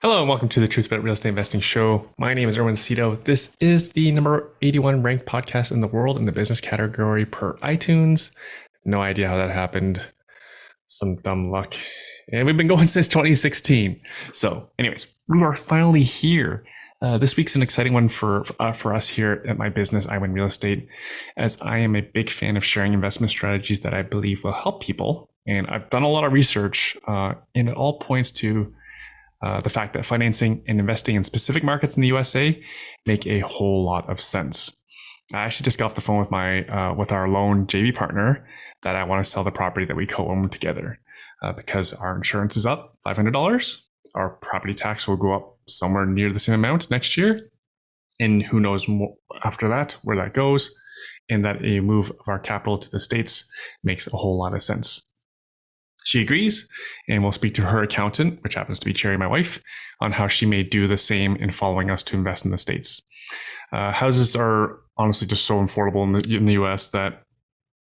Hello and welcome to the Truth About Real Estate Investing show. My name is Erwin Cito. This is the number 81 ranked podcast in the world in the business category per iTunes. No idea how that happened. Some dumb luck. And we've been going since 2016. So anyways, we are finally here. This week's an exciting one for us here at my business, I Win Real Estate, as I am a big fan of sharing investment strategies that I believe will help people. And I've done a lot of research and it all points to the fact that financing and investing in specific markets in the USA make a whole lot of sense. I actually just got off the phone with our loan JV partner that I want to sell the property that we co-own together because our insurance is up $500. Our property tax will go up somewhere near the same amount next year. And who knows more after that, where that goes. And that a move of our capital to the States makes a whole lot of sense. She agrees, and we'll speak to her accountant, which happens to be Cherry, my wife, on how she may do the same in following us to invest in the States. Houses are honestly just so affordable in the US that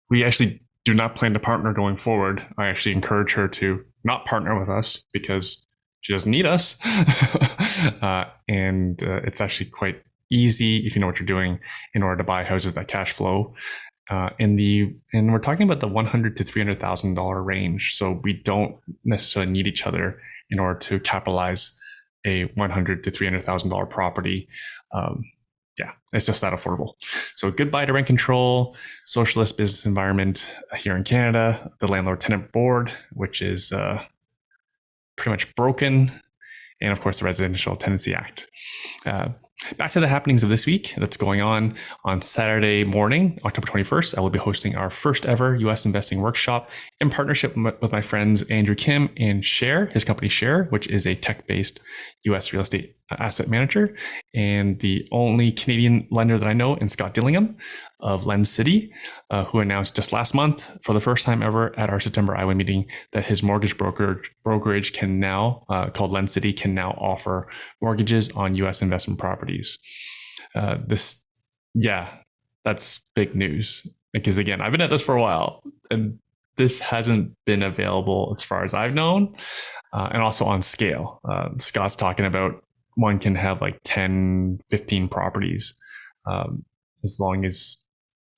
we actually do not plan to partner going forward. I actually encourage her to not partner with us because she doesn't need us. And it's actually quite easy if you know what you're doing in order to buy houses that cash flow. And we're talking about the $100,000 to $300,000 range. So we don't necessarily need each other in order to capitalize a $100,000 to $300,000 property. It's just that affordable. So goodbye to rent control, socialist business environment here in Canada, the landlord-tenant board, which is pretty much broken, and of course the Residential Tenancy Act. Back to the happenings of this week that's going on Saturday morning, October 21st. I will be hosting our first ever US investing workshop in partnership with my friends Andrew Kim and Share, his company Share, which is a tech-based US real estate asset manager and the only Canadian lender that I know in Scott Dillingham of Lens City, who announced just last month for the first time ever at our September IWA meeting that his mortgage brokerage can now, called Lens City, can now offer mortgages on US investment properties. That's big news because again, I've been at this for a while and this hasn't been available as far as I've known, and also on scale. Scott's talking about one can have like 10, 15 properties, as long as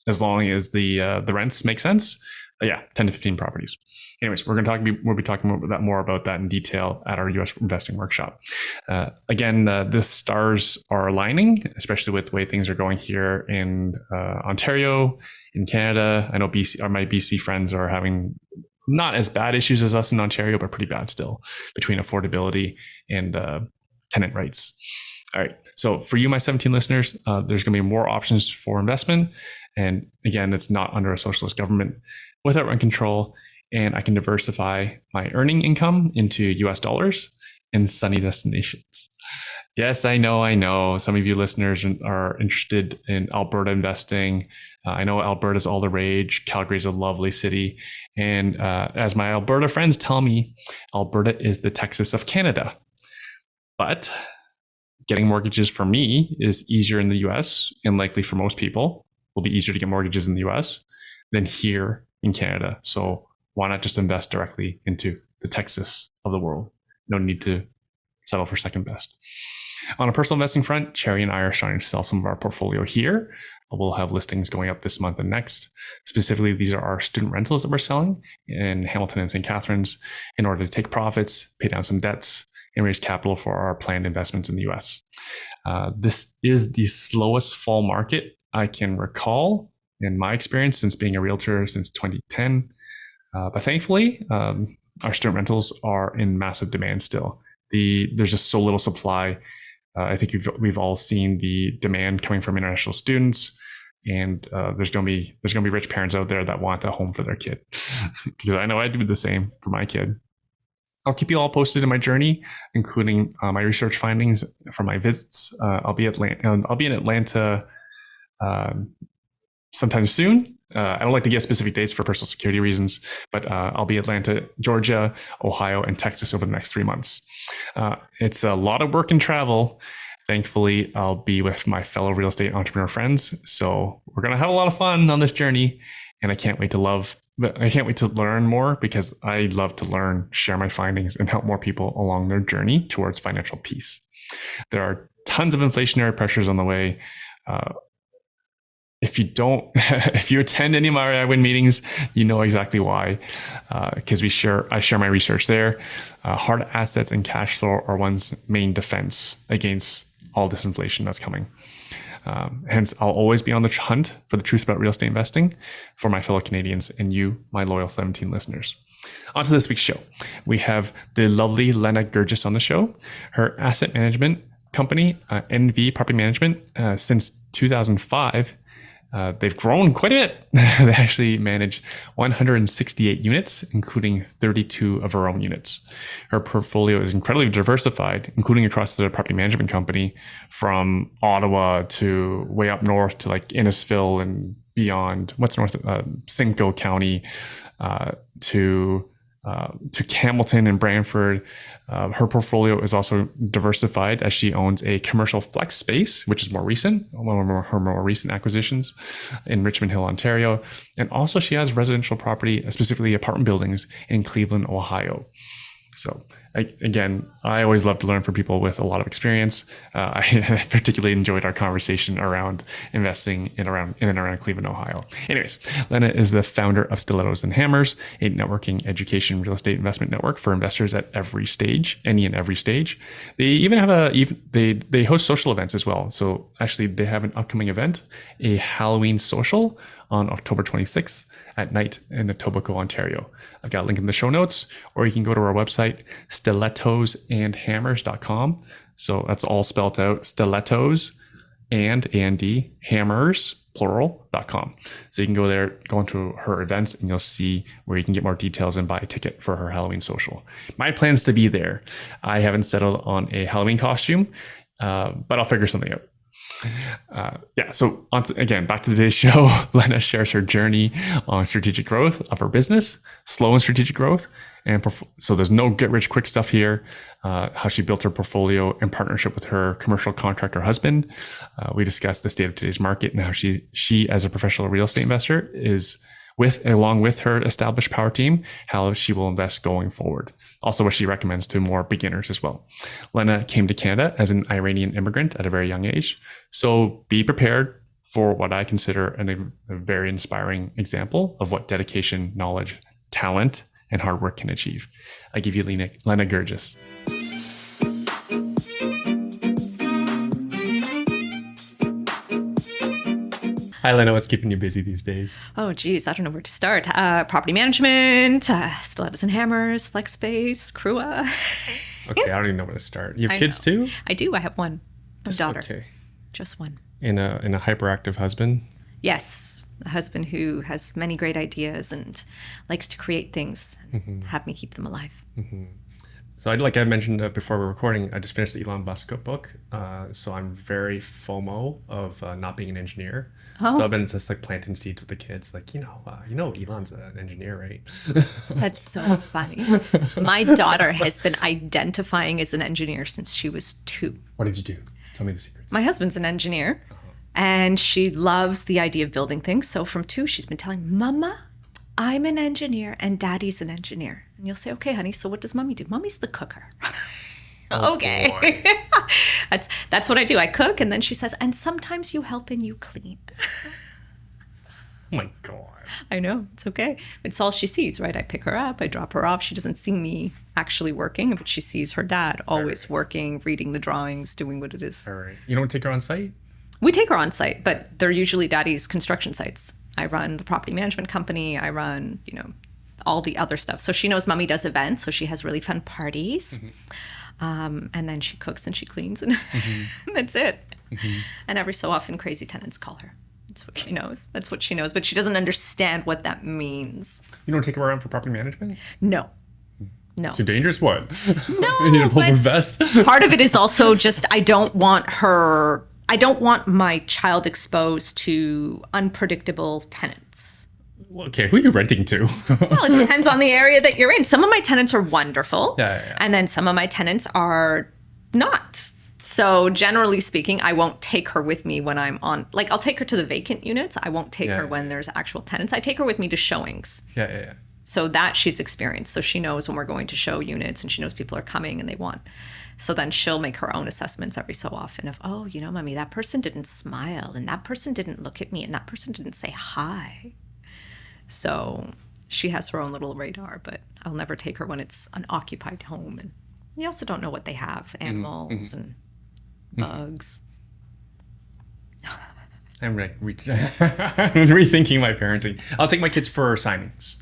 the rents make sense. 10 to 15 properties. Anyways, we'll be talking more about that in detail at our US investing workshop. The stars are aligning, especially with the way things are going here in Ontario, in Canada. I know my BC friends are having not as bad issues as us in Ontario, but pretty bad still between affordability and tenant rights. All right. So for you, my 17 listeners, there's going to be more options for investment. And again, it's not under a socialist government without rent control. And I can diversify my earning income into US dollars in sunny destinations. Yes, I know. Some of you listeners are interested in Alberta investing. I know Alberta's all the rage. Calgary's a lovely city. And as my Alberta friends tell me, Alberta is the Texas of Canada. But getting mortgages for me is easier in the US, and likely for most people will be easier to get mortgages in the US than here in Canada. So why not just invest directly into the Texas of the world? No need to settle for second best. On a personal investing front, Cherry and I are starting to sell some of our portfolio here. We'll have listings going up this month and next. Specifically, these are our student rentals that we're selling in Hamilton and St. Catharines in order to take profits, pay down some debts, and raise capital for our planned investments in the US. This is the slowest fall market I can recall in my experience since being a realtor since 2010. But thankfully, our student rentals are in massive demand still. There's just so little supply. I think we've all seen the demand coming from international students, and there's gonna be rich parents out there that want a home for their kid, because I know I do the same for my kid. I'll keep you all posted in my journey, including my research findings from my visits. I'll be in Atlanta sometime soon. I don't like to give specific dates for personal security reasons, but I'll be Atlanta, Georgia, Ohio, and Texas over the next 3 months. It's a lot of work and travel. Thankfully, I'll be with my fellow real estate entrepreneur friends. So we're going to have a lot of fun on this journey, and I can't wait to love but I can't wait to learn more because I love to learn, share my findings, and help more people along their journey towards financial peace. There are tons of inflationary pressures on the way. If you don't, if you attend any of my I Win meetings, you know exactly why. Because I share my research there. Hard assets and cash flow are one's main defense against all this inflation that's coming. Hence, I'll always be on the hunt for the truth about real estate investing for my fellow Canadians and you, my loyal 17 listeners. On to this week's show. We have the lovely Lena Gurgis on the show. Her asset management company, NV Property Management, since 2005, they've grown quite a bit. They actually manage 168 units, including 32 of her own units. Her portfolio is incredibly diversified, including across the property management company, from Ottawa to way up north to like Innisfil and beyond. What's north? Simcoe County, to Hamilton and Brantford. Her portfolio is also diversified as she owns a commercial flex space, which is more recent, one of her more recent acquisitions in Richmond Hill, Ontario. And also she has residential property, specifically apartment buildings in Cleveland, Ohio. So again, I always love to learn from people with a lot of experience. I particularly enjoyed our conversation around investing in and around Cleveland, Ohio. Anyways, Lena is the founder of Stilettos and Hammers, a networking education real estate investment network for investors at every stage, any and every stage. They even have they host social events as well. So actually, they have an upcoming event, a Halloween social on October 26th at night in Etobicoke, Ontario. I've got a link in the show notes, or you can go to our website, stilettosandhammers.com. So that's all spelled out, stilettos and hammers, plural.com. So you can go there, go into her events, and you'll see where you can get more details and buy a ticket for her Halloween social. My plan's to be there. I haven't settled on a Halloween costume, but I'll figure something out. So again, back to today's show. Lena shares her journey on strategic growth of her business, slow and strategic growth. And so there's no get rich quick stuff here. How she built her portfolio in partnership with her commercial contractor husband. We discussed the state of today's market and how she as a professional real estate investor is along with her established power team, how she will invest going forward. Also, what she recommends to more beginners as well. Lena came to Canada as an Iranian immigrant at a very young age. So be prepared for what I consider a very inspiring example of what dedication, knowledge, talent, and hard work can achieve. I give you Lena Gurgis. Hi, Lena. What's keeping you busy these days? Oh, geez. I don't know where to start. Property management, Stilettos and Hammers, Flex Space, Crua. Okay, I don't even know where to start. You have kids too? I do. I have one. Just daughter. Okay. Just one. And a hyperactive husband? Yes. A husband who has many great ideas and likes to create things and have me keep them alive. Mm-hmm. So like I mentioned before we're recording, I just finished the Elon Musk book. So I'm very FOMO of not being an engineer. Oh. So I've been just like planting seeds with the kids. Like, Elon's an engineer, right? That's so funny. My daughter has been identifying as an engineer since she was 2. What did you do? Tell me the secrets. My husband's an engineer and she loves the idea of building things. So from 2, she's been telling Mama, I'm an engineer and Daddy's an engineer. And you'll say, okay, honey, so what does Mommy do? Mommy's the cooker. Okay. That's what I do. I cook, and then she says, and sometimes you help and you clean. Oh my God. I know. It's okay. It's all she sees, right? I pick her up, I drop her off. She doesn't see me actually working, but she sees her dad always working, reading the drawings, doing what it is. All right. You don't take her on site? We take her on site, but they're usually Daddy's construction sites. I run the property management company. I run, all the other stuff. So she knows Mommy does events, so she has really fun parties. And then she cooks and she cleans, and that's it. And every so often, crazy tenants call her. That's what she knows. That's what she knows. But she doesn't understand what that means. You don't take her around for property management? No. Too dangerous? What? No. You need a bulletproof vest? Part of it is also just I don't want my child exposed to unpredictable tenants. Okay, who are you renting to? Well, it depends on the area that you're in. Some of my tenants are wonderful. Yeah. And then some of my tenants are not So generally speaking, I won't take her with me when I'm on, like I'll take her to the vacant units. I won't take her when there's actual tenants. I take her with me to showings. Yeah. So that she's experienced. So she knows when we're going to show units and she knows people are coming and they want. So then she'll make her own assessments every so often of, oh, you know, mommy, that person didn't smile and that person didn't look at me and that person didn't say hi. So she has her own little radar, but I'll never take her when it's an occupied home. And you also don't know what they have, animals and bugs. I'm rethinking my parenting. I'll take my kids for signings.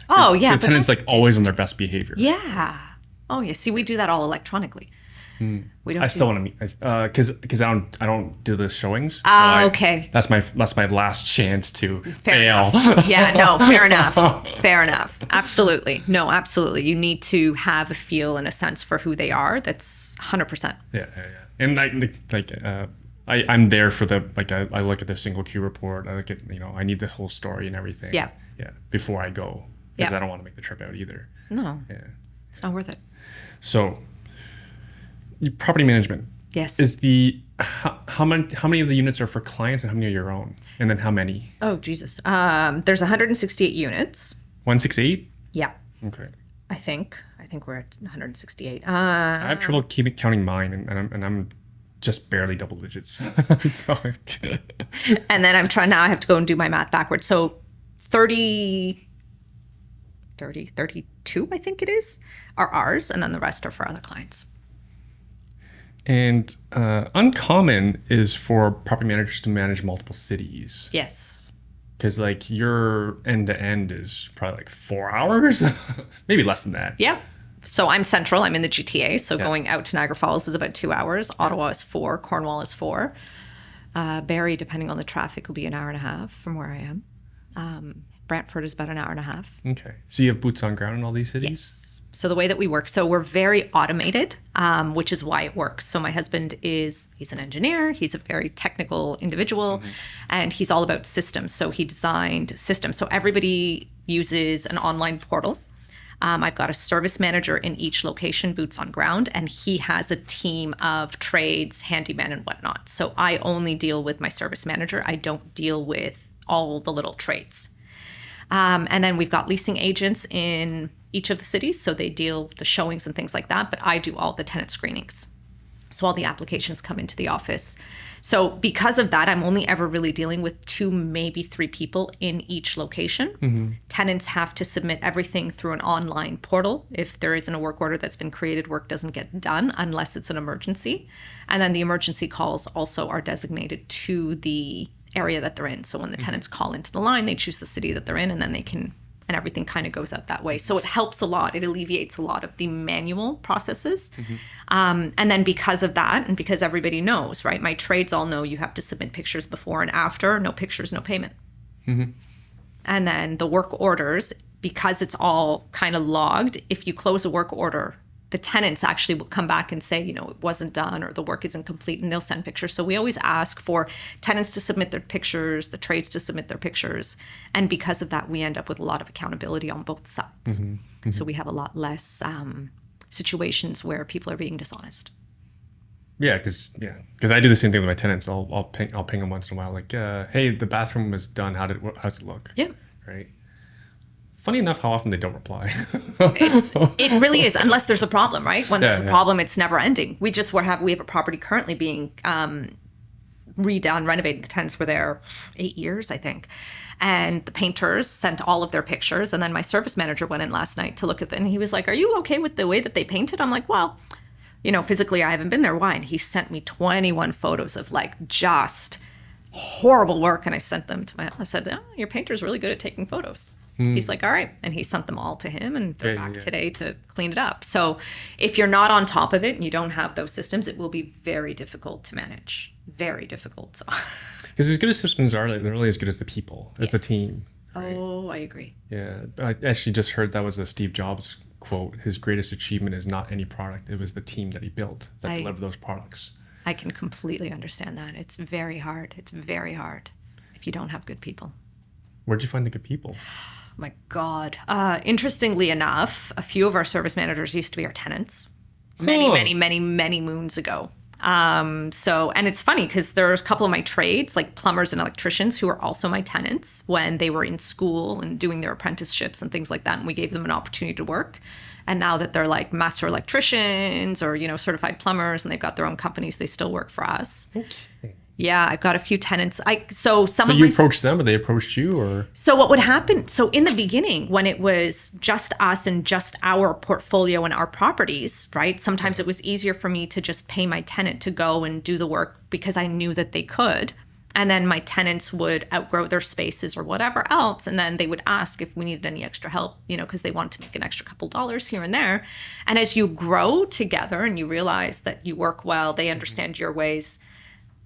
Oh, yeah. The tenant's like always on their best behavior. Yeah. Oh, yeah. See, we do that all electronically. We don't. I still want to meet because I don't do the showings. Okay. That's my last chance to fail. Enough. Yeah. No. Fair enough. Fair enough. Absolutely. No. Absolutely. You need to have a feel and a sense for who they are. That's 100%. Yeah. And I'm there for the I look at the single queue report. I look at I need the whole story and everything. Yeah. Yeah. Before I go because I don't want to make the trip out either. No. Yeah. It's not worth it. So. Property management. Yes. Is how many of the units are for clients and how many are your own? And then how many? Oh, Jesus. There's 168 units. 168? Yeah. Okay. I think we're at 168. I have trouble counting mine, and I'm just barely double digits. And then I'm trying now. I have to go and do my math backwards. So 32, I think it is, are ours, and then the rest are for other clients. And uncommon is for property managers to manage multiple cities. Yes. Because your end to end is probably 4 hours, maybe less than that. Yeah. So I'm central. I'm in the GTA. So going out to Niagara Falls is about 2 hours. Ottawa is 4. Cornwall is 4. Barrie, depending on the traffic, will be an hour and a half from where I am. Brantford is about an hour and a half. Okay. So you have boots on ground in all these cities? Yes. So the way that we work, so we're very automated, which is why it works. So my husband he's an engineer. He's a very technical individual, and he's all about systems. So he designed systems. So everybody uses an online portal. I've got a service manager in each location, boots on ground, and he has a team of trades, handyman and whatnot. So I only deal with my service manager. I don't deal with all the little trades. And then we've got leasing agents in each of the cities. So they deal with the showings and things like that. But I do all the tenant screenings. So all the applications come into the office. So because of that, I'm only ever really dealing with 2, maybe 3 people in each location. Tenants have to submit everything through an online portal. If there isn't a work order that's been created, work doesn't get done unless it's an emergency. And then the emergency calls also are designated to the area that they're in. So when the tenants call into the line, they choose the city that they're in, and then they can, and everything kind of goes out that way. So it helps a lot. It alleviates a lot of the manual processes. And then because of that, and because everybody knows, right, my trades all know you have to submit pictures before and after. No pictures, no payment. And then the work orders, because it's all kind of logged, if you close a work order, the tenants actually will come back and say, it wasn't done or the work isn't complete, and they'll send pictures. So we always ask for tenants to submit their pictures, the trades to submit their pictures. And because of that, we end up with a lot of accountability on both sides. So we have a lot less situations where people are being dishonest. Yeah, because I do the same thing with my tenants. I'll ping them once in a while, hey, the bathroom is done. How's it look? Yeah. Right. Funny enough, how often they don't reply. It really is, unless there's a problem, right? When there's a problem, it's never ending. We have a property currently being redone, renovated. The tenants were there 8 years, I think. And the painters sent all of their pictures. And then my service manager went in last night to look at them. And he was like, are you okay with the way that they painted? I'm like, well, physically I haven't been there. Why? And he sent me 21 photos of just horrible work. And I sent them to I said, your painter's really good at taking photos. He's like, all right. And he sent them all to him, and they're back today to clean it up. So if you're not on top of it and you don't have those systems, it will be very difficult to manage. Very difficult. Because as good as systems are, they're really as good as the people, as the team. Right? Oh, I agree. Yeah. I actually just heard that was a Steve Jobs quote. His greatest achievement is not any product. It was the team that he built that delivered those products. I can completely understand that. It's very hard. It's very hard if you don't have good people. Where'd you find the good people? My God. Interestingly enough, a few of our service managers used to be our tenants many moons ago. And it's funny because there's a couple of my trades, like plumbers and electricians, who are also my tenants when they were in school and doing their apprenticeships and things like that. And we gave them an opportunity to work. And now that they're like master electricians or, certified plumbers and they've got their own companies, they still work for us. Okay. Yeah, I've got a few tenants. So you approached them or they approached you or? So what would happen? So in the beginning, when it was just us and just our portfolio and our properties, right? Sometimes it was easier for me to just pay my tenant to go and do the work because I knew that they could. And then my tenants would outgrow their spaces or whatever else. And then they would ask if we needed any extra help, because they wanted to make an extra couple dollars here and there. And as you grow together and you realize that you work well, they understand your ways,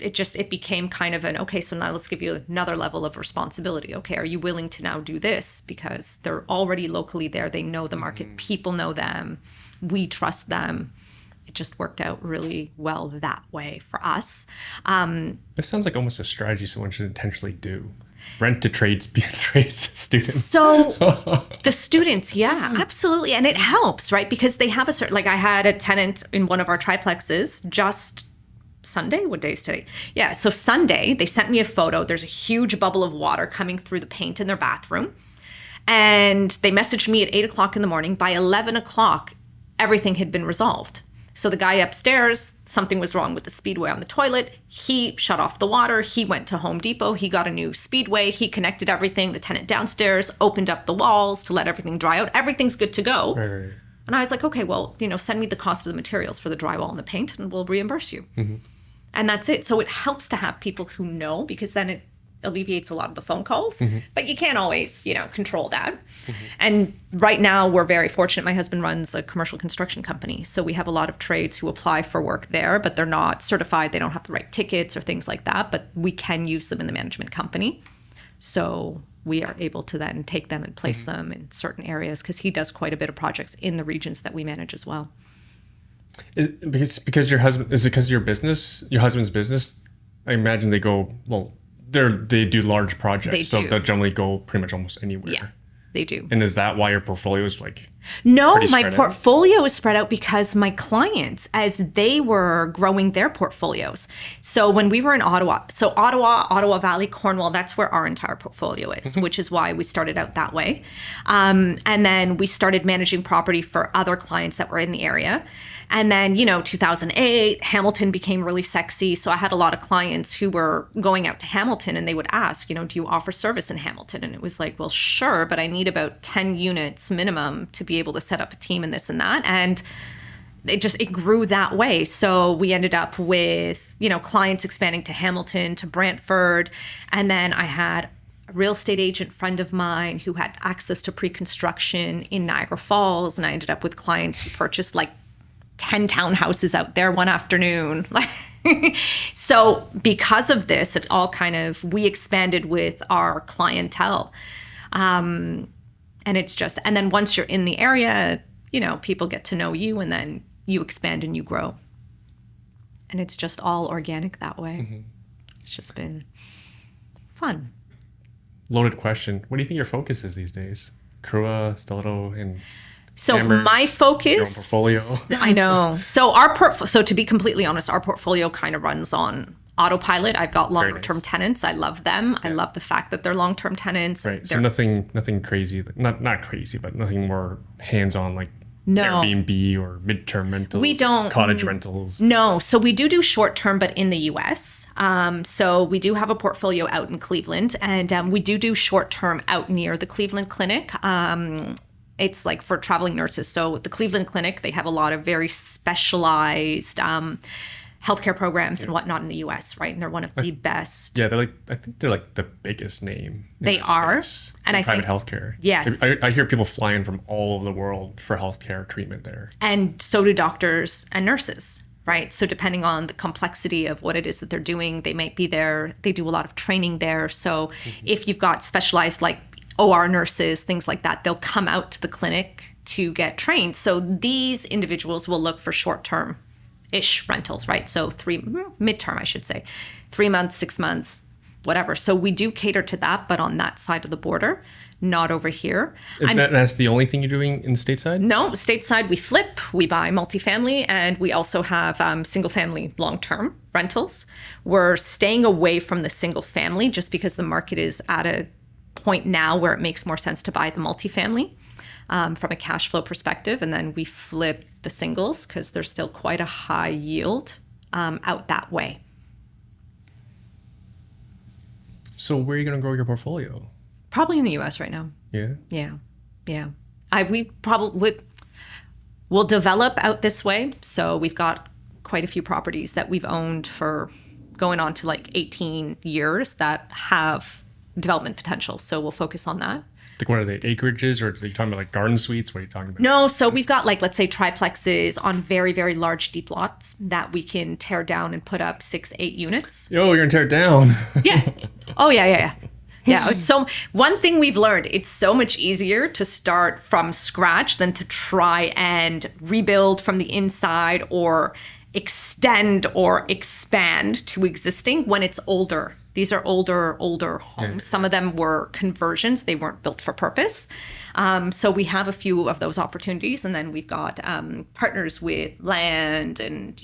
it became kind of okay, so now let's give you another level of responsibility. Okay, are you willing to now do this? Because they're already locally there. They know the market. People know them. We trust them. It just worked out really well that way for us. This sounds like almost a strategy someone should intentionally do. Rent to trades, be a trades student. So the students, yeah, absolutely. And it helps, right? Because they have a certain, like I had a tenant in one of our triplexes just Sunday? What day is today? Yeah, so Sunday, they sent me a photo. There's a huge bubble of water coming through the paint in their bathroom. And they messaged me at 8 o'clock in the morning. By 11 o'clock, everything had been resolved. So the guy upstairs, something was wrong with the speedway on the toilet. He shut off the water. He went to Home Depot. He got a new speedway. He connected everything. The tenant downstairs opened up the walls to let everything dry out. Everything's good to go. Right. And I was like, okay, well, send me the cost of the materials for the drywall and the paint and we'll reimburse you. Mm-hmm. And that's it. So it helps to have people who know, because then it alleviates a lot of the phone calls. Mm-hmm. But you can't always, control that. Mm-hmm. And right now we're very fortunate. My husband runs a commercial construction company. So we have a lot of trades who apply for work there, but they're not certified. They don't have the right tickets or things like that. But we can use them in the management company. So we are able to then take them and place them in certain areas, because he does quite a bit of projects in the regions that we manage as well. Because your husband, is it because of your business, your husband's business? I imagine they go, they do large projects. So they'll generally go pretty much almost anywhere. Yeah, they do. And is that why your portfolio is like? No, my portfolio is spread out because my clients, as they were growing their portfolios. So when we were in Ottawa, Ottawa Valley, Cornwall, that's where our entire portfolio is, which is why we started out that way. And then we started managing property for other clients that were in the area. And then, 2008, Hamilton became really sexy. So I had a lot of clients who were going out to Hamilton and they would ask, do you offer service in Hamilton? And it was like, well, sure, but I need about 10 units minimum to be able to set up a team and this and that. And it grew that way. So we ended up with, clients expanding to Hamilton, to Brantford. And then I had a real estate agent friend of mine who had access to pre-construction in Niagara Falls. And I ended up with clients who purchased 10 townhouses out there one afternoon. So because of this, it all we expanded with our clientele. And then once you're in the area, people get to know you and then you expand and you grow. And it's just all organic that way. Mm-hmm. It's just been fun. Loaded question. What do you think your focus is these days? Crua, Stiletto, and... So my focus, portfolio. I know. So so to be completely honest, our portfolio kind of runs on autopilot. I've got longer term tenants. I love them. Yeah. I love the fact that they're long-term tenants. Right. So nothing crazy, not crazy, but nothing more hands-on like no. Airbnb or midterm rentals. We don't cottage rentals. No. So we do short-term, but in the US. So we do have a portfolio out in Cleveland, and we do short-term out near the Cleveland Clinic. It's for traveling nurses. So the Cleveland Clinic, they have a lot of very specialized healthcare programs and whatnot in the US, right? And they're one of the best. Yeah, I think they're the biggest name. They are. And I think private healthcare. Yes. I hear people flying from all over the world for healthcare treatment there. And so do doctors and nurses, right? So depending on the complexity of what it is that they're doing, they might be there. They do a lot of training there. So if you've got specialized OR nurses, things like that, they'll come out to the clinic to get trained. So these individuals will look for short-term-ish rentals, right? So midterm, I should say, 3 months, 6 months, whatever. So we do cater to that, but on that side of the border. not over here. That's the only thing you're doing in stateside? No, stateside we flip, we buy multifamily, and we also have single family long-term rentals. We're staying away from the single family just because the market is at a point now where it makes more sense to buy the multifamily from a cash flow perspective. And then we flip the singles because there's still quite a high yield out that way. So where are you going to grow your portfolio? Probably in the US right now. Yeah? Yeah. We probably will develop out this way. So we've got quite a few properties that we've owned for going on to like 18 years that have development potential. So we'll focus on that. Like what are they, acreages, or are you talking about like garden suites? What are you talking about? No, so we've got like, let's say triplexes on very, very large deep lots that we can tear down and put up 6-8 units. Yo, you're gonna tear it down. Yeah. Oh, yeah. Yeah. So one thing we've learned, it's so much easier to start from scratch than to try and rebuild from the inside or extend or expand to existing when it's older. These are older homes. Some of them were conversions. They weren't built for purpose. So we have a few of those opportunities. And then we've got partners with land and,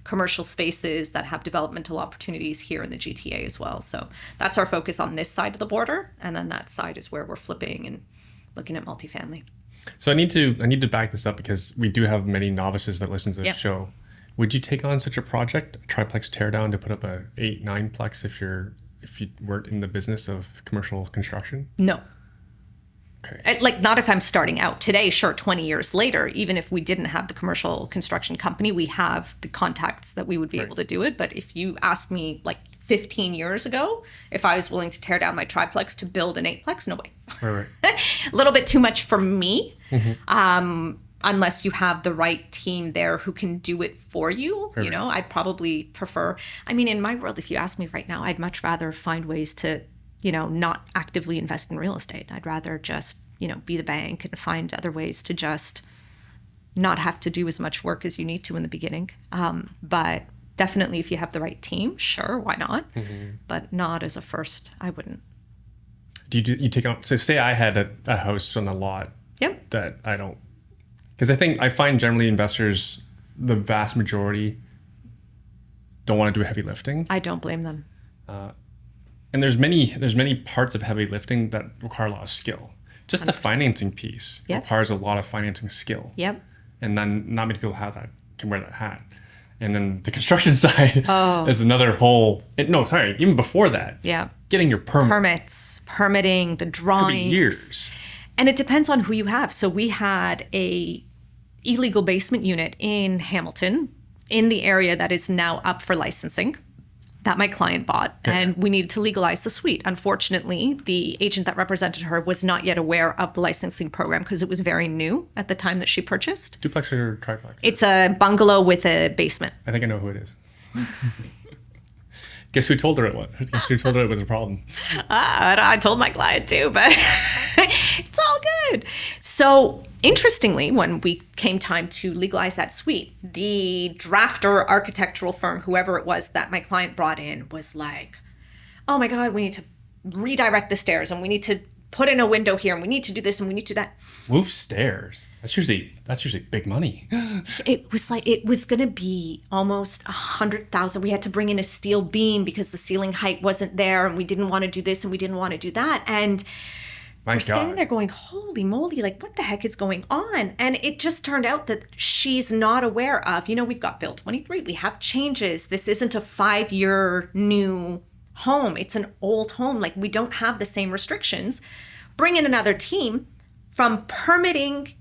commercial spaces that have developmental opportunities here in the GTA as well. So that's our focus on this side of the border. And then that side is where we're flipping and looking at multifamily. So I need to back this up because we do have many novices that listen to the show. Would you take on such a project, a triplex teardown, to put up a 8-9 plex if you weren't in the business of commercial construction? No. Okay. Like, not if I'm starting out today. Sure, 20 years later, even if we didn't have the commercial construction company, we have the contacts that we would be able to do it. But if you asked me like 15 years ago if I was willing to tear down my triplex to build an 8-plex, no way. Right. A little bit too much for me. Unless you have the right team there who can do it for you. Right. I'd probably prefer, in my world, if you ask me right now, I'd much rather find ways to, not actively invest in real estate. I'd rather just, be the bank and find other ways to just not have to do as much work as you need to in the beginning. But definitely if you have the right team, sure, why not? But not as a first, I wouldn't. You take on, so say I had a house on a lot that I don't, because I find generally investors, the vast majority, don't want to do heavy lifting. I don't blame them. And there's many parts of heavy lifting that require a lot of skill. Just 100%. The financing piece requires a lot of financing skill. Yep. And then not many people can wear that hat. And then the construction side is another whole. Even before that. Yeah. Getting your permits, permitting, the drawings. Could be years. And it depends on who you have. So we had a illegal basement unit in Hamilton, in the area that is now up for licensing, that my client bought, and we needed to legalize the suite. Unfortunately, the agent that represented her was not yet aware of the licensing program because it was very new at the time that she purchased. Duplex or triplex? It's a bungalow with a basement. I think I know who it is. Guess who told her it was? Guess who told her it was a problem? I told my client too, but it's all good. So interestingly, when we came time to legalize that suite, the drafter architectural firm, whoever it was that my client brought in, was like, oh my God, we need to redirect the stairs and we need to put in a window here and we need to do this and we need to do that. Move stairs. That's usually big money. It was going to be almost $100,000. We had to bring in a steel beam because the ceiling height wasn't there and we didn't want to do this and we didn't want to do that. And we're standing there going, holy moly, like what the heck is going on? And it just turned out that she's not aware of, we've got Bill 23, we have changes. This isn't a 5-year new home. It's an old home. Like we don't have the same restrictions. Bring in another team. From permitting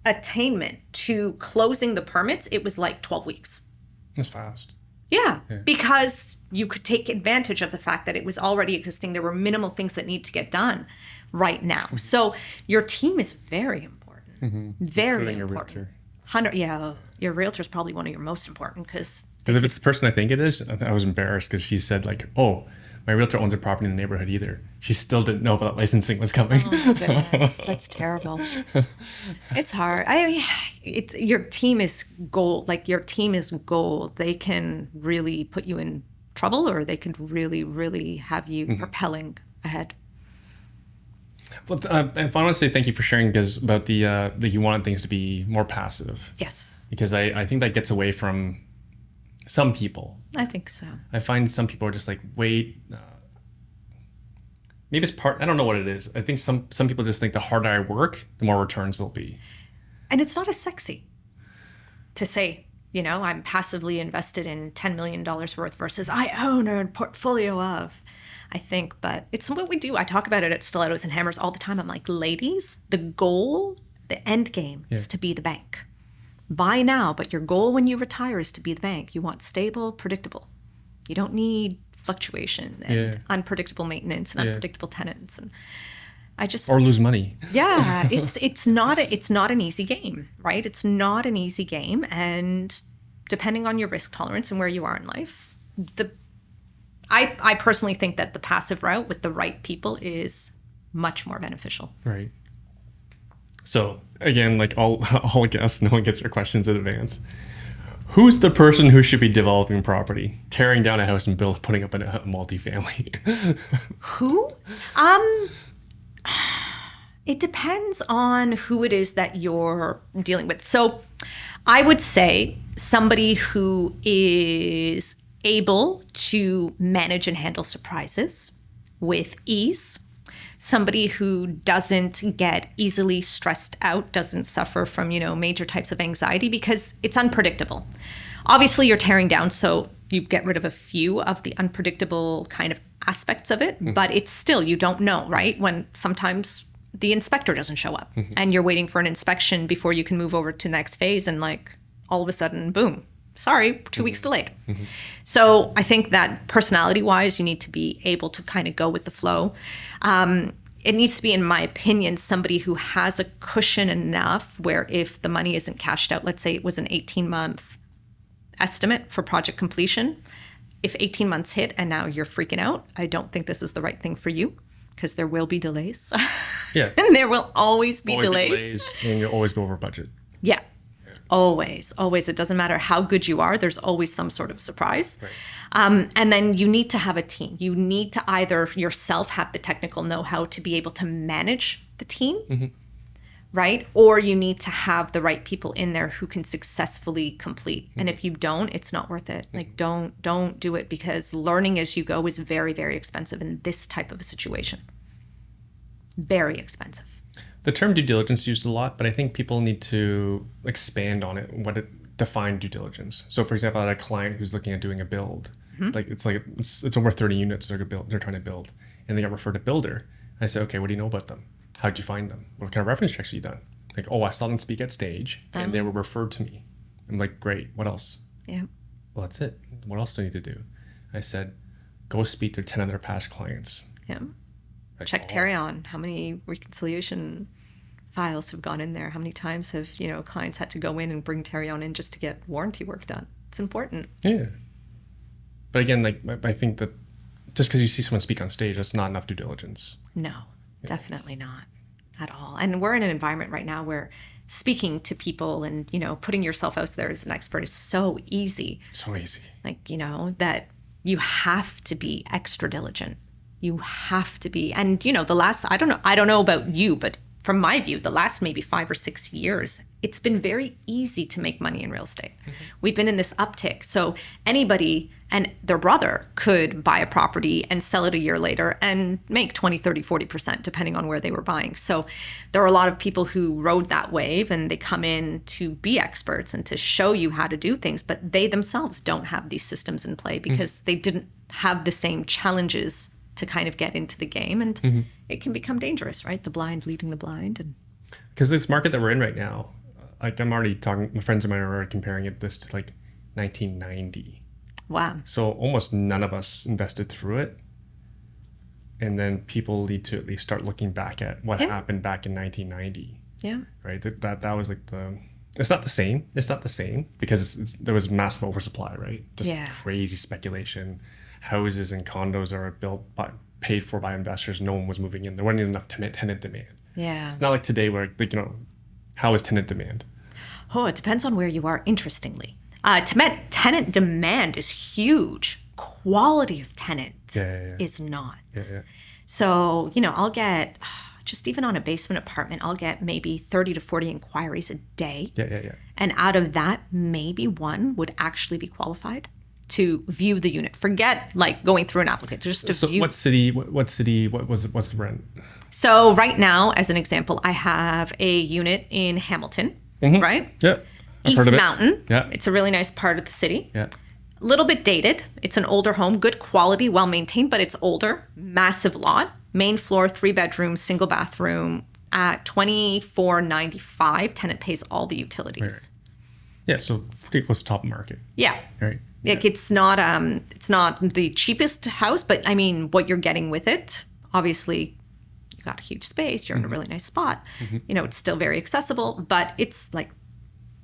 attainment to closing the permits, it was like 12 weeks. That's fast. Yeah, because you could take advantage of the fact that it was already existing. There were minimal things that need to get done right now. So your team is very important. Very important. Your realtor is probably one of your most important because if it's the person I think it is, I was embarrassed because she said like, oh, my realtor owns a property in the neighborhood either. She still didn't know that licensing was coming. Oh my goodness, that's terrible. It's hard. Your team is gold. Like your team is gold. They can really put you in trouble, or they can really, really have you propelling ahead. Well, if I want to say thank you for sharing, because about the you wanted things to be more passive. Yes. Because I think that gets away from some people. I think so. I find some people are just like, wait, maybe it's I don't know what it is. I think some people just think the harder I work, the more returns there'll be. And it's not as sexy to say, I'm passively invested in $10 million worth versus I own a portfolio of, I think, but it's what we do. I talk about it at Stilettos and Hammers all the time. I'm like, ladies, the goal, the end game is to be the bank. Buy now, but your goal when you retire is to be the bank. You want stable, predictable. You don't need fluctuation and unpredictable maintenance and unpredictable tenants. And or lose money. Yeah, it's not an easy game, right? It's not an easy game, and depending on your risk tolerance and where you are in life, I personally think that the passive route with the right people is much more beneficial. Right. So again, like all guests, no one gets their questions in advance. Who's the person who should be developing property, tearing down a house and putting up a multifamily? Who? It depends on who it is that you're dealing with. So I would say somebody who is able to manage and handle surprises with ease. Somebody who doesn't get easily stressed out, doesn't suffer from, major types of anxiety because it's unpredictable. Obviously, you're tearing down, so you get rid of a few of the unpredictable kind of aspects of it, but it's still, you don't know, right? When sometimes the inspector doesn't show up and you're waiting for an inspection before you can move over to the next phase, and like all of a sudden, boom, sorry, 2 weeks delayed. So I think that personality-wise, you need to be able to kind of go with the flow. It needs to be, in my opinion, somebody who has a cushion enough where if the money isn't cashed out, let's say it was an 18-month estimate for project completion, if 18 months hit and now you're freaking out, I don't think this is the right thing for you, because there will be delays. Yeah. And there will always be delays. And you'll always go over budget. Yeah. Always. It doesn't matter how good you are. There's always some sort of surprise. Right. And then you need to have a team. You need to either yourself have the technical know-how to be able to manage the team, right? Or you need to have the right people in there who can successfully complete. And if you don't, it's not worth it. Like, don't do it, because learning as you go is very, very expensive in this type of a situation. Very expensive. The term due diligence is used a lot, but I think people need to expand on it, what it define due diligence. So for example, I had a client who's looking at doing a build. It's over 30 units they're trying to build, and they got referred to builder. I said, okay, what do you know about them? How did you find them? What kind of reference checks have you done? Like, oh, I saw them speak at stage and they were referred to me. I'm like, great, what else? Yeah. Well, that's it. What else do I need to do? I said, go speak to 10 of their past clients. Yeah. Check Tarion. How many reconciliation files have gone in there? How many times have, clients had to go in and bring Tarion in just to get warranty work done? It's important. Yeah. But again, like, I think that just because you see someone speak on stage, that's not enough due diligence. No, definitely not at all. And we're in an environment right now where speaking to people and, putting yourself out there as an expert is so easy. So easy. Like, that you have to be extra diligent. You have to be. And, the last, I don't know about you, but from my view, the last maybe 5 or 6 years, it's been very easy to make money in real estate. We've been in this uptick. So anybody and their brother could buy a property and sell it a year later and make 20, 30, 40%, depending on where they were buying. So there are a lot of people who rode that wave, and they come in to be experts and to show you how to do things, but they themselves don't have these systems in play because they didn't have the same challenges to kind of get into the game, and it can become dangerous, right? The blind leading the blind. And because this market that we're in right now, like, I'm already talking, my friends of mine are already comparing this to like 1990. Wow. So almost none of us invested through it. And then people need to at least start looking back at what happened back in 1990. Yeah. Right? That was like it's not the same. It's not the same because there was massive oversupply, right? Just crazy speculation. Houses and condos are paid for by investors. No one was moving in. There wasn't enough tenant demand. Yeah. It's not like today where, like, how is tenant demand? Oh, it depends on where you are, interestingly. Tenant demand is huge. Quality of tenant is not. Yeah. So, I'll get just even on a basement apartment, I'll get maybe 30 to 40 inquiries a day. Yeah. And out of that, maybe one would actually be qualified to view the unit. Forget like going through an applicant, just to view. What city, what's the rent? So right now, as an example, I have a unit in Hamilton, right? Yeah. East Mountain. Yeah. It's a really nice part of the city. Yeah. A little bit dated. It's an older home, good quality, well maintained, but it's older. Massive lot, main floor, 3 bedrooms, single bathroom. At $24.95, tenant pays all the utilities. Right. Yeah, so pretty close to top market. Yeah. Right. Like it's not the cheapest house, but I mean what you're getting with it. Obviously, you got a huge space. You're in a really nice spot. You know, it's still very accessible, but it's like.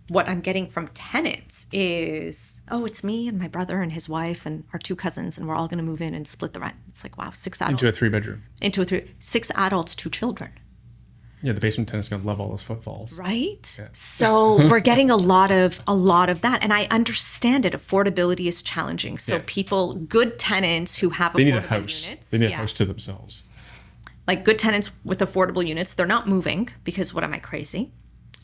What I'm getting from tenants is, oh, it's me and my brother and his wife and our 2 cousins, and we're all going to move in and split the rent. It's like, wow, 6 adults. Into a 3-bedroom. 6 adults, 2 children. Yeah, the basement tenant's going to love all those footfalls. Right? Yeah. So we're getting a lot of that. And I understand it. Affordability is challenging. So people, good tenants who have they need a affordable house. units. They need a house to themselves. Like good tenants with affordable units, they're not moving because what am I crazy?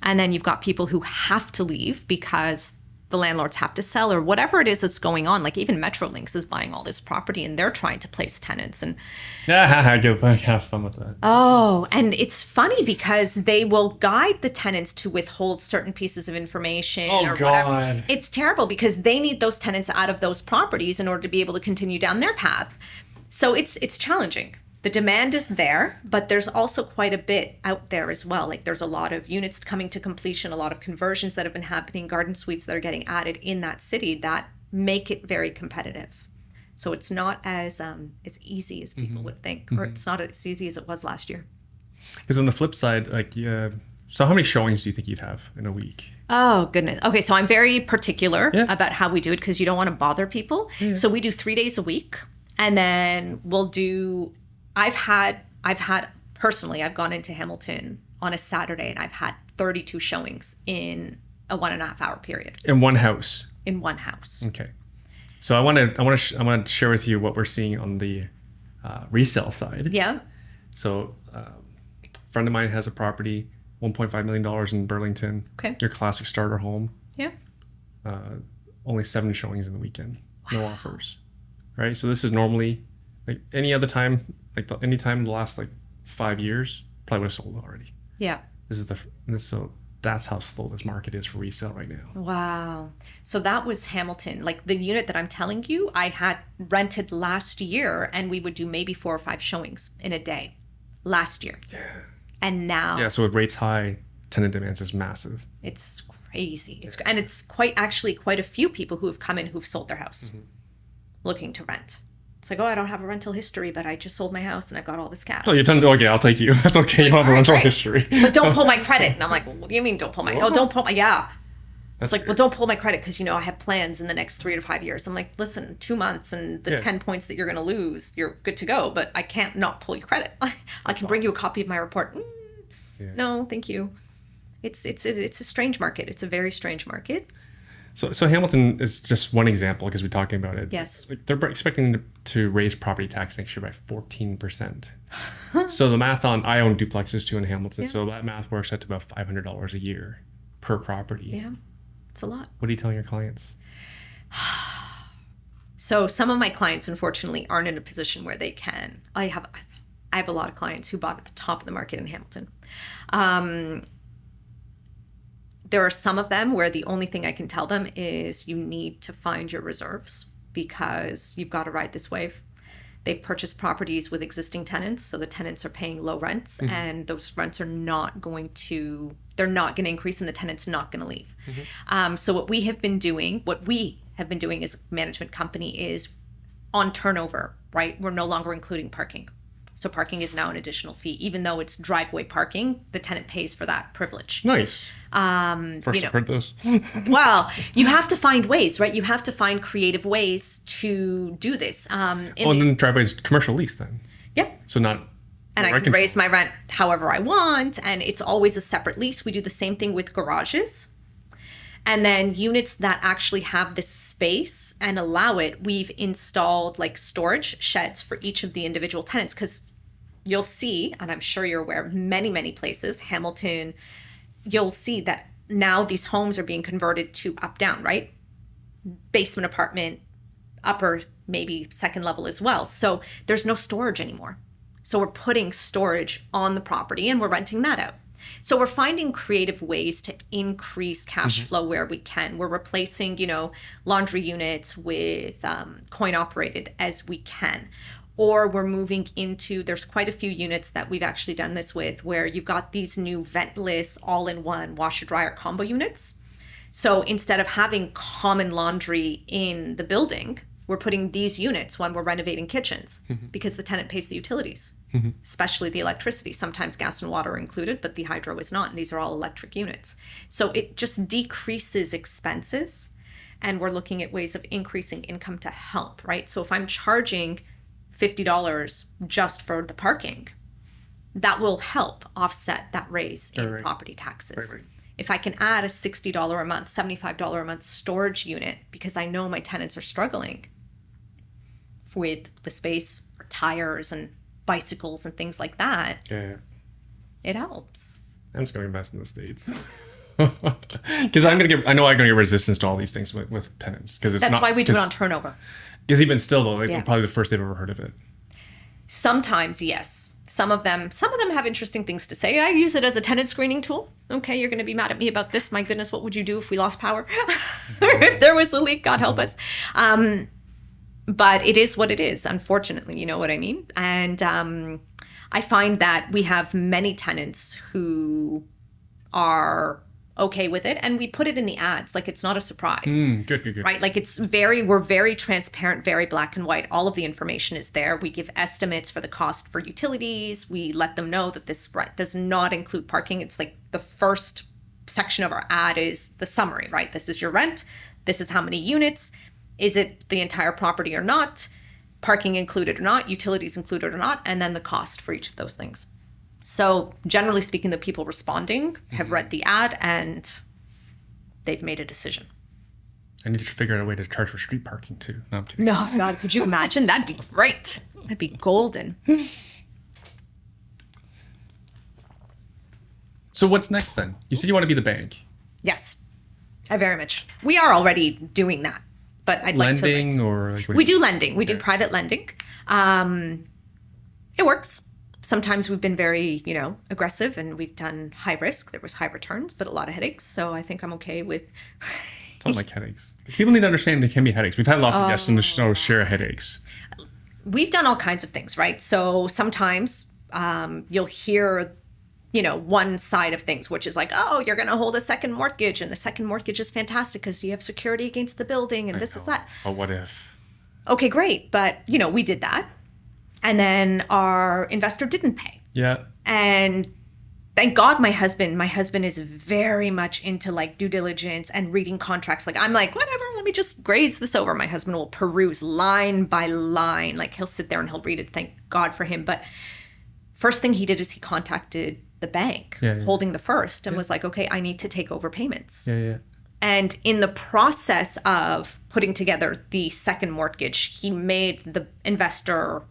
And then you've got people who have to leave because the landlords have to sell or whatever it is that's going on. Like even Metrolinx is buying all this property and they're trying to place tenants. And have fun with that. Oh, and it's funny because they will guide the tenants to withhold certain pieces of information or whatever. It's terrible because they need those tenants out of those properties in order to be able to continue down their path. So it's challenging. The demand is there, but there's also quite a bit out there as well. Like there's a lot of units coming to completion, a lot of conversions that have been happening, garden suites that are getting added in that city that make it very competitive. So it's not as easy as people would think, or it's not as easy as it was last year. Because on the flip side, like, so how many showings do you think you'd have in a week? Oh, goodness. Okay, so I'm very particular about how we do it because you don't want to bother people. Yeah. So we do 3 days a week, and then we'll do... I've had personally, I've gone into Hamilton on a Saturday and I've had 32 showings in a 1.5 hour period. In one house? In one house. Okay. So I want to share with you what we're seeing on the resale side. Yeah. So a friend of mine has a property, $1.5 million in Burlington. Okay. Your classic starter home. Yeah. Only 7 showings in the weekend. Wow. No offers. Right? So this is normally... Like any other time, any time in the last 5 years, probably would have sold already. Yeah. So that's how slow this market is for resale right now. Wow. So that was Hamilton. Like the unit that I'm telling you, I had rented last year, and we would do maybe 4 or 5 showings in a day last year. Yeah. And now. Yeah. So with rates high, tenant demand is massive. It's crazy. And it's quite a few people who have come in who've sold their house, looking to rent. It's like, oh, I don't have a rental history, but I just sold my house and I've got all this cash. Oh, okay, I'll take you. That's okay. You don't have a rental history. But don't pull my credit. And I'm like, well, what do you mean don't pull my... Oh, don't pull my... Yeah. It's like, well, don't pull my credit because, I have plans in the next 3 to 5 years. I'm like, listen, 2 months and the 10 points that you're going to lose, you're good to go. But I can't not pull your credit. I can bring you a copy of my report. No, thank you. It's a strange market. It's a very strange market. So Hamilton is just one example because we're talking about it. Yes. They're expecting to raise property tax next year by 14%. So the math I own duplexes too in Hamilton. Yeah. So that math works out to about $500 a year per property. Yeah, it's a lot. What are you telling your clients? So some of my clients, unfortunately, aren't in a position where they can. I have a lot of clients who bought at the top of the market in Hamilton. There are some of them where the only thing I can tell them is you need to find your reserves because you've got to ride this wave. They've purchased properties with existing tenants, so the tenants are paying low rents, and those rents are not going to increase, and the tenant's not going to leave. So what we have been doing as a management company is on turnover, right? We're no longer including parking. So parking is now an additional fee, even though it's driveway parking. The tenant pays for that privilege. Nice. First I've heard this. Well, you have to find ways, right? You have to find creative ways to do this. And then driveway's commercial lease then. Yep. So not. And I can raise my rent however I want, and it's always a separate lease. We do the same thing with garages. And then units that actually have this space and allow it, we've installed storage sheds for each of the individual tenants because you'll see, and I'm sure you're aware, many places, Hamilton, you'll see that now these homes are being converted to up down, right? Basement apartment, upper, maybe second level as well. So there's no storage anymore. So we're putting storage on the property and we're renting that out. So we're finding creative ways to increase cash flow where we can. We're replacing, laundry units with coin operated as we can. Or we're moving into, there's quite a few units that we've actually done this with, where you've got these new ventless all-in-one washer dryer combo units. So instead of having common laundry in the building, we're putting these units when we're renovating kitchens because the tenant pays the utilities, especially the electricity. Sometimes gas and water are included, but the hydro is not. And these are all electric units. So it just decreases expenses. And we're looking at ways of increasing income to help, right? So if I'm charging $50 just for the parking, that will help offset that raise in property taxes. Right. If I can add a $60 a month, $75 a month storage unit, because I know my tenants are struggling with the space for tires and bicycles and things like that, it helps. I'm just going to invest in the States. Because I know I'm going to get resistance to all these things with tenants. That's why we do it on turnover. Because even still, though, probably the first they've ever heard of it. Sometimes, yes. Some of them have interesting things to say. I use it as a tenant screening tool. Okay, you're going to be mad at me about this. My goodness, what would you do if we lost power? If there was a leak, God help us. But it is what it is, unfortunately. You know what I mean? And I find that we have many tenants who are okay with it, and we put it in the ads. Like, it's not a surprise. Good. Right? Like, we're very transparent, very black and white. All of the information is there. We give estimates for the cost for utilities. We let them know that this does not include parking. It's like the first section of our ad is the summary, right? This is your rent. This is how many units. Is it the entire property or not? Parking included or not? Utilities included or not? And then the cost for each of those things. So generally speaking, the people responding have read the ad and they've made a decision. I need to figure out a way to charge for street parking too. No, I'm kidding. No, God, could you imagine? That'd be great. That'd be golden. So what's next then? You said you want to be the bank. Yes, I very much. We are already doing that, but I'd like to. Lending or? We do lending. We do private lending. It works. Sometimes we've been very, aggressive, and we've done high risk. There was high returns, but a lot of headaches. So I think I'm okay with. Don't like headaches. People need to understand there can be headaches. We've had lots of guests on the show share headaches. We've done all kinds of things, right? So sometimes you'll hear, one side of things, which is like, oh, you're going to hold a second mortgage, and the second mortgage is fantastic because you have security against the building, and this is that. Oh, what if? Okay, great. But, we did that. And then our investor didn't pay. Yeah. And thank God my husband is very much into like due diligence and reading contracts. Like, I'm like, whatever, let me just graze this over. My husband will peruse line by line. Like, he'll sit there and he'll read it. Thank God for him. But first thing he did is he contacted the bank holding the first and was like, okay, I need to take over payments. Yeah. And in the process of putting together the second mortgage, he made the investor,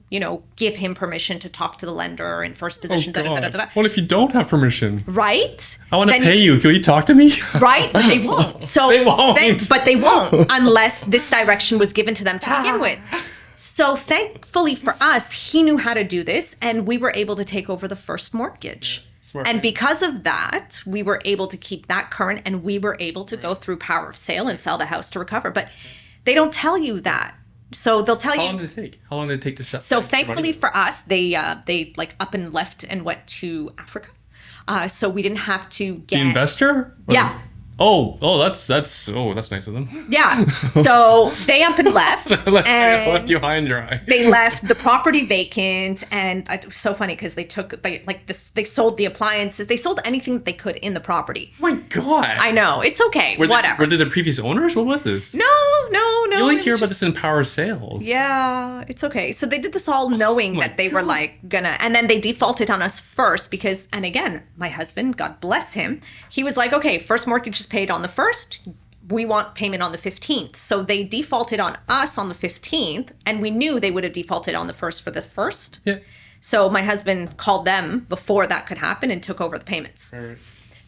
give him permission to talk to the lender in first position. Oh, God. What if you don't have permission? Right? I want to pay you. Can you talk to me? Right? But they won't. So they won't. But they won't unless this direction was given to them to begin with. So thankfully for us, he knew how to do this, and we were able to take over the first mortgage. And because of that, we were able to keep that current, and we were able to go through power of sale and sell the house to recover. But they don't tell you that. So they'll tell you. How long did it take? How long did it take to sell? So thankfully for us, they like up and left and went to Africa. So we didn't have to get the investor? Yeah. Oh, that's nice of them. Yeah. So they up and left. left you high and dry. They left the property vacant, and it was so funny because they sold the appliances. They sold anything that they could in the property. Oh my God. I know. It's okay. Whatever. Were they the previous owners? What was this? No. You only hear about this in power sales. Yeah, it's okay. So they did this all knowing that they were and then they defaulted on us first because, and again, my husband, God bless him, he was like, okay, first mortgage is paid on the 1st. We want payment on the 15th. So they defaulted on us on the 15th, and we knew they would have defaulted on the 1st for the 1st. Yeah. So my husband called them before that could happen and took over the payments. Right.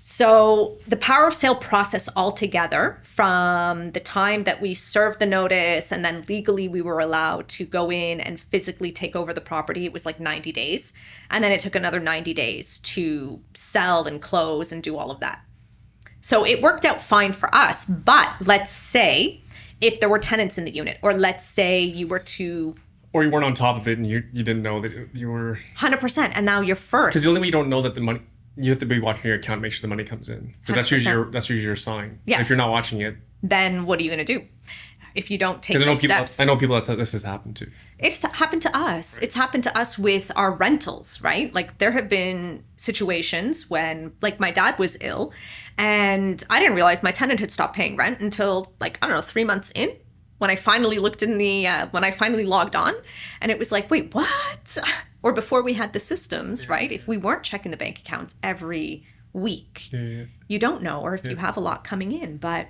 So the power of sale process altogether, from the time that we served the notice and then legally we were allowed to go in and physically take over the property, it was like 90 days. And then it took another 90 days to sell and close and do all of that. So it worked out fine for us. But let's say if there were tenants in the unit, or let's say you were to... Or you weren't on top of it and you didn't know that you were... 100%. And now you're first. Because the only way you don't know that the money... You have to be watching your account to make sure the money comes in. Because that's usually your sign. Yeah. And if you're not watching it... Then what are you going to do? If you don't take those steps. I know people that this has happened to. It's happened to us. Right. It's happened to us with our rentals, right? Like there have been situations when like my dad was ill and I didn't realize my tenant had stopped paying rent until like, I don't know, 3 months in. When I finally looked in the, when I finally logged on, and it was like, wait, what? Or before we had the systems, right? If we weren't checking the bank accounts every week, you don't know, or if you have a lot coming in, but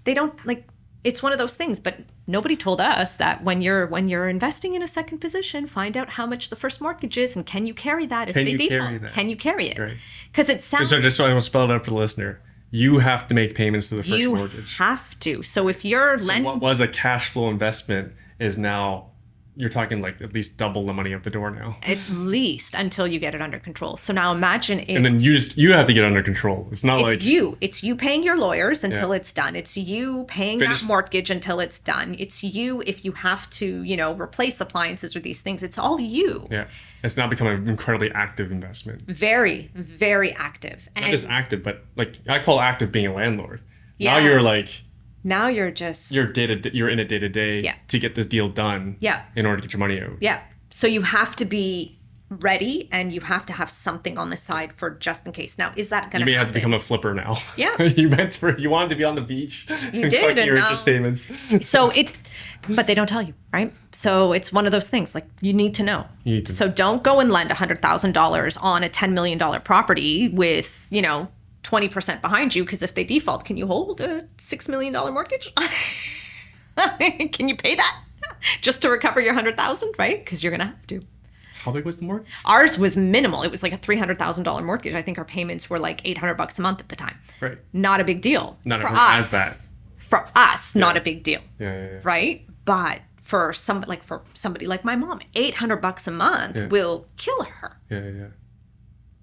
they don't, like, it's one of those things. But nobody told us that when you're investing in a second position, find out how much the first mortgage is, and can you carry that if they default? Can you carry it? Because it sounds... So just so I want to spell it out for the listener. You have to make payments to the first mortgage. You have to. So if you're lending... So what was a cash flow investment is now, you're talking like at least double the money out the door now. At least until you get it under control. So now imagine if... And then you have to get under control. It's not like... It's you paying your lawyers until it's done. It's you paying that mortgage until it's done. It's you if you have to, replace appliances or these things. It's all you. Yeah. It's now become an incredibly active investment. Very, very active. Not just active, but like I call active being a landlord. Yeah. Now you're like... Now you're just... You're in it day to day to get this deal done in order to get your money out. Yeah. So you have to be ready and you have to have something on the side for just in case. Now, is that going to happen? You may have to become a flipper now. Yeah. You wanted to be on the beach. You did. And your interest payments. But they don't tell you, right? So it's one of those things, like you need to know. So don't go and lend $100,000 on a $10 million property with, 20% behind you, because if they default, can you hold a $6 million mortgage? Can you pay that just to recover your $100,000, right? Because you're going to have to. How big was the mortgage? Ours was minimal. It was like a $300,000 mortgage. I think our payments were like $800 a month at the time. Right. Not a big deal. Not everyone has that. For us, not a big deal. Yeah. Right? But for somebody like my mom, $800 a month will kill her. Yeah.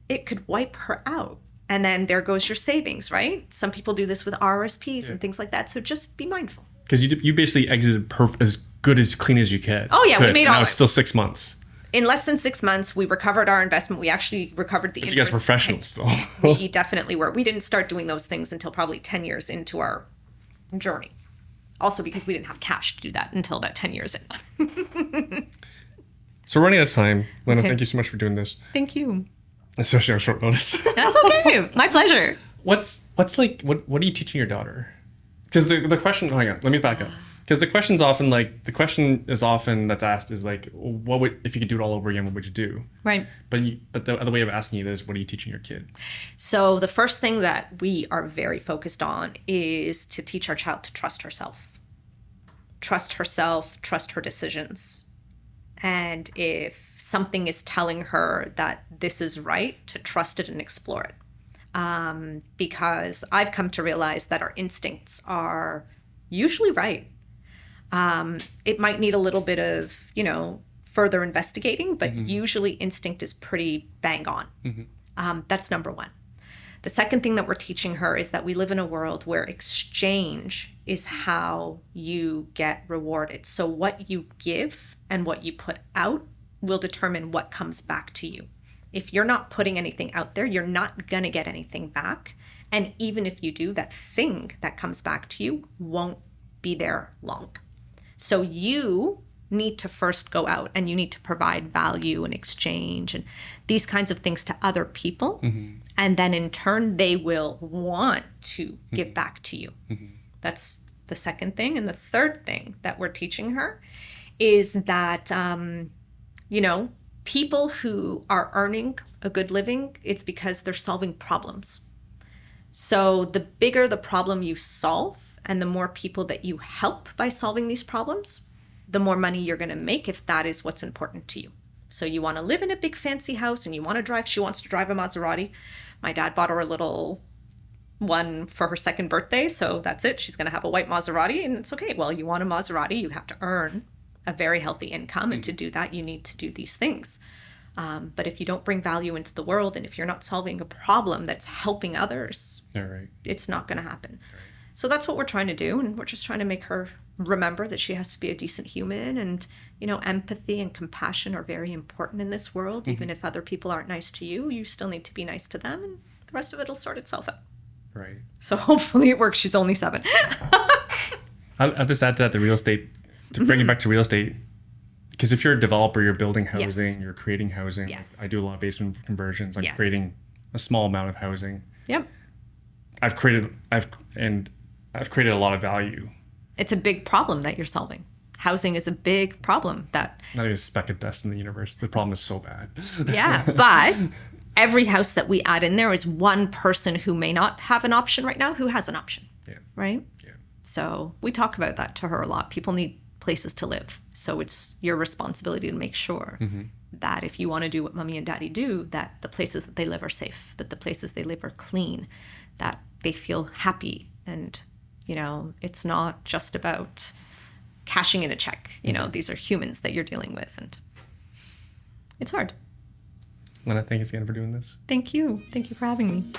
It could wipe her out. And then there goes your savings, right? Some people do this with RSPs and things like that. So just be mindful. Because you basically exited as clean as you can. Oh, yeah. We made all Now it's still 6 months. In less than 6 months, we recovered our investment. We actually recovered the interest. You guys are professionals, though. We definitely were. We didn't start doing those things until probably 10 years into our journey. Also because we didn't have cash to do that until about 10 years in. So we're running out of time. Lena, thank you so much for doing this. Thank you. Especially on short notice. That's okay. My pleasure. What are you teaching your daughter? Because the question, hang on, let me back up. Because the question is often that's asked is like, if you could do it all over again, what would you do? Right. But the other way of asking you is, what are you teaching your kid? So the first thing that we are very focused on is to teach our child to trust herself. Trust herself, trust her decisions. And if something is telling her that this is right, to trust it and explore it. Because I've come to realize that our instincts are usually right. It might need a little bit of, further investigating, but usually instinct is pretty bang on. That's number one. The second thing that we're teaching her is that we live in a world where exchange is how you get rewarded. So what you give and what you put out will determine what comes back to you. If you're not putting anything out there, you're not going to get anything back. And even if you do, that thing that comes back to you won't be there long. So you need to first go out and you need to provide value and exchange and these kinds of things to other people. And then in turn, they will want to give back to you. That's the second thing. And the third thing that we're teaching her is that, people who are earning a good living, it's because they're solving problems. So the bigger the problem you solve and the more people that you help by solving these problems, the more money you're going to make if that is what's important to you. So you want to live in a big fancy house and you want to drive, she wants to drive a Maserati. My dad bought her a little one for her second birthday. So that's it. She's going to have a white Maserati and it's okay. Well, you want a Maserati, you have to earn a very healthy income. And to do that, you need to do these things. But if you don't bring value into the world and if you're not solving a problem that's helping others, it's not going to happen. So that's what we're trying to do. And we're just trying to make her remember that she has to be a decent human. And, you know, empathy and compassion are very important in this world. Even if other people aren't nice to you, you still need to be nice to them. And the rest of it will sort itself out. Right. So hopefully it works. She's only 7. I'll just add to that the real estate, to bring it back to real estate, because if you're a developer, you're building housing, you're creating housing. Yes. I do a lot of basement conversions. I'm creating a small amount of housing. Yep. I've created a lot of value. It's a big problem that you're solving. Housing is a big problem that... Not even a speck of dust in the universe. The problem is so bad. Yeah, but every house that we add in there is one person who may not have an option right now who has an option. Yeah. Right? Yeah. So we talk about that to her a lot. People need places to live. So it's your responsibility to make sure that if you want to do what mommy and daddy do, that the places that they live are safe, that the places they live are clean, that they feel happy. And, you know, it's not just about cashing in a check. You know, these are humans that you're dealing with. And it's hard. Lena, thanks again for doing this. Thank you. Thank you for having me.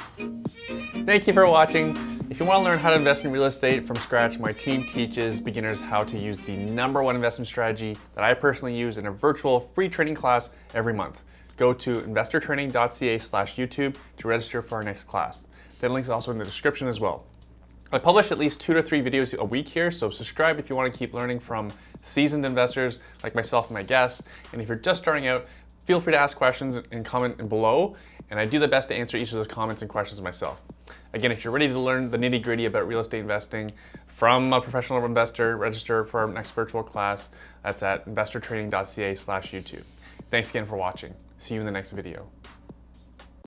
Thank you for watching. If you want to learn how to invest in real estate from scratch, my team teaches beginners how to use the #1 investment strategy that I personally use in a virtual free training class every month. Go to investortraining.ca/YouTube to register for our next class. The link's also in the description as well. I publish at least 2 to 3 videos a week here, so subscribe if you want to keep learning from seasoned investors like myself and my guests. And if you're just starting out, feel free to ask questions and comment below, and I do the best to answer each of those comments and questions myself. Again, if you're ready to learn the nitty-gritty about real estate investing from a professional investor, register for our next virtual class. That's at investortraining.ca/YouTube. Thanks again for watching. See you in the next video.